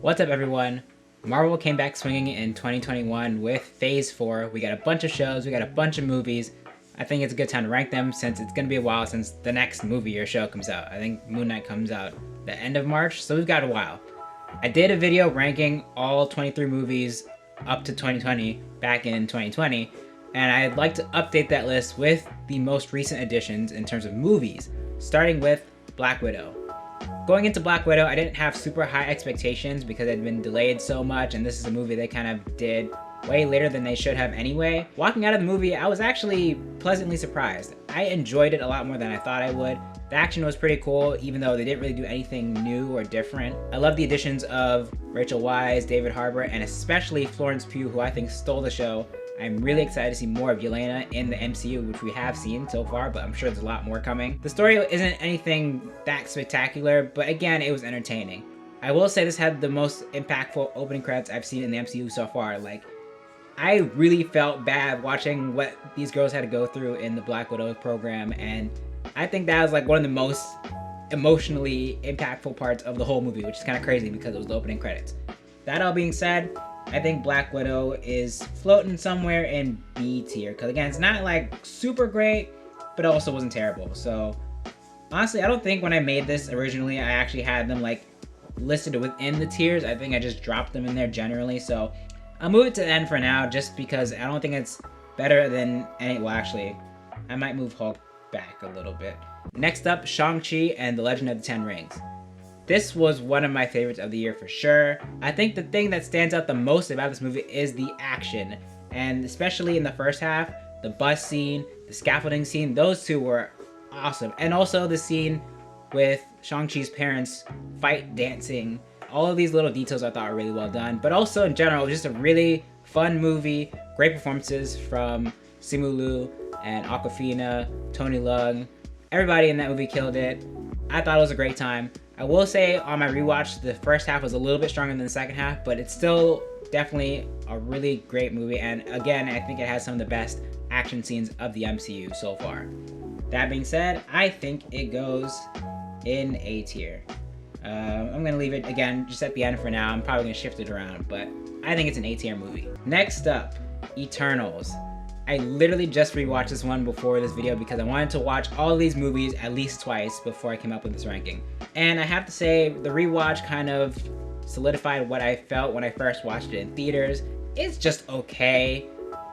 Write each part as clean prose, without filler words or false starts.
What's up, everyone? Marvel came back swinging in 2021 with Phase 4. We got a bunch of shows, we got a bunch of movies. I think it's a good time to rank them since it's going to be a while since the next movie or show comes out. I think Moon Knight comes out the end of March, so we've got a while. I did a video ranking all 23 movies up to 2020 back in 2020, and I'd like to update that list with the most recent additions in terms of movies, starting with Black Widow. Going into Black Widow, I didn't have super high expectations because it had been delayed so much, and this is a movie they kind of did way later than they should have anyway. Walking out of the movie, I was actually pleasantly surprised. I enjoyed it a lot more than I thought I would. The action was pretty cool, even though they didn't really do anything new or different. I love the additions of Rachel Weisz, David Harbour, and especially Florence Pugh, who I think stole the show. I'm really excited to see more of Yelena in the MCU, which we have seen so far, but I'm sure there's a lot more coming. The story isn't anything that spectacular, but again, it was entertaining. I will say this had the most impactful opening credits I've seen in the MCU so far. I really felt bad watching what these girls had to go through in the Black Widow program, and I think that was one of the most emotionally impactful parts of the whole movie, which is kind of crazy because it was the opening credits. That all being said, I think Black Widow is floating somewhere in B tier, because again, it's not super great, but it also wasn't terrible. So honestly, I don't think when I made this originally, I actually had them listed within the tiers. I think I just dropped them in there generally. So I'll move it to the end for now, just because I don't think it's better than any. Well, actually, I might move Hulk back a little bit. Next up, Shang-Chi and the Legend of the Ten Rings. This was one of my favorites of the year for sure. I think the thing that stands out the most about this movie is the action, and especially in the first half, the bus scene, the scaffolding scene, those two were awesome. And also the scene with Shang-Chi's parents fight dancing. All of these little details I thought were really well done, but also in general, it was just a really fun movie. Great performances from Simu Liu and Awkwafina, Tony Leung. Everybody in that movie killed it. I thought it was a great time. I will say on my rewatch, the first half was a little bit stronger than the second half, but it's still definitely a really great movie. And again, I think it has some of the best action scenes of the MCU so far. That being said, I think it goes in A tier. I'm gonna leave it again just at the end for now. I'm probably gonna shift it around, but I think it's an A tier movie. Next up, Eternals. I literally just rewatched this one before this video because I wanted to watch all of these movies at least twice before I came up with this ranking. And I have to say, the rewatch kind of solidified what I felt when I first watched it in theaters. It's just okay.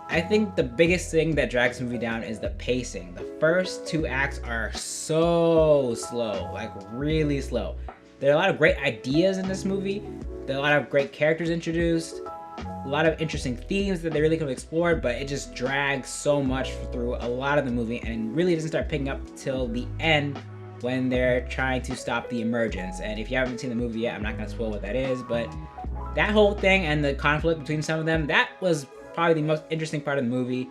I think the biggest thing that drags the movie down is the pacing. The first two acts are so slow, really slow. There are a lot of great ideas in this movie. There are a lot of great characters introduced. A lot of interesting themes that they really could have explored, but it just drags so much through a lot of the movie and really doesn't start picking up till the end when they're trying to stop the emergence. And if you haven't seen the movie yet, I'm not going to spoil what that is, but that whole thing and the conflict between some of them, that was probably the most interesting part of the movie,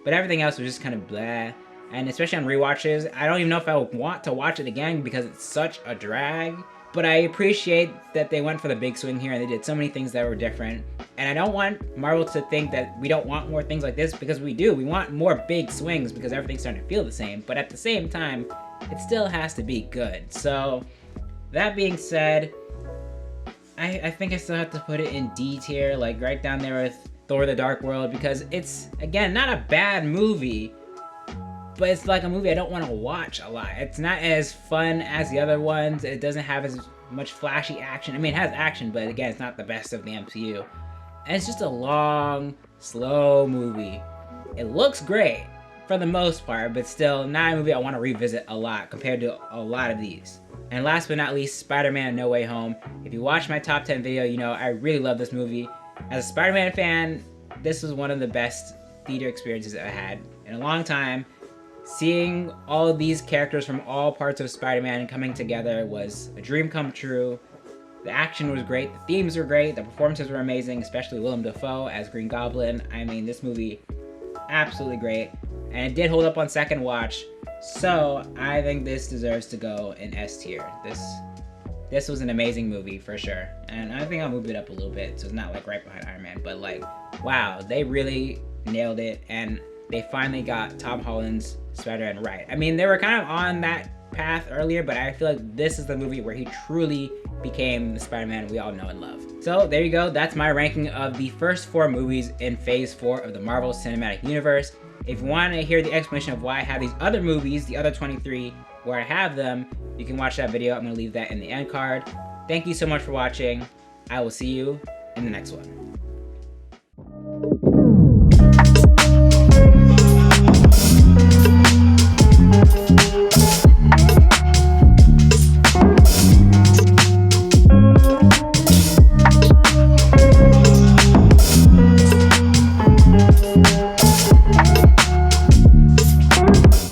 but everything else was just kind of blah. And especially on rewatches, I don't even know if I would want to watch it again because it's such a drag. But I appreciate that they went for the big swing here and they did so many things that were different. And I don't want Marvel to think that we don't want more things like this, because we do. We want more big swings because everything's starting to feel the same. But at the same time, it still has to be good. So that being said, I think I still have to put it in D tier, right down there with Thor: The Dark World, because it's, again, not a bad movie, but it's a movie I don't want to watch a lot. It's not as fun as the other ones. It doesn't have as much flashy action. I mean, it has action, but again, it's not the best of the MCU. And it's just a long, slow movie. It looks great for the most part, but still not a movie I want to revisit a lot compared to a lot of these. And last but not least, Spiderman No Way Home. If you watched my top 10 video, you know I really love this movie. As a Spider-Man fan, this was one of the best theater experiences I've had in a long time. Seeing all of these characters from all parts of Spider-Man coming together was a dream come true. The action was great, the themes were great, the performances were amazing, especially Willem Dafoe as Green Goblin. I mean, this movie, absolutely great. And it did hold up on second watch, so I think this deserves to go in S tier. This was an amazing movie for sure. And I think I'll move it up a little bit so it's not right behind Iron Man, but wow, they really nailed it, and they finally got Tom Holland's Spider-Man right. I mean, they were kind of on that path earlier, but I feel like this is the movie where he truly became the Spider-Man we all know and love. So there you go, that's my ranking of the first 4 movies in Phase 4 of the Marvel Cinematic Universe. If you want to hear the explanation of why I have these other movies, the other 23, where I have them, you can watch that video. I'm going to leave that in the end card. Thank you so much for watching. I will see you in the next one.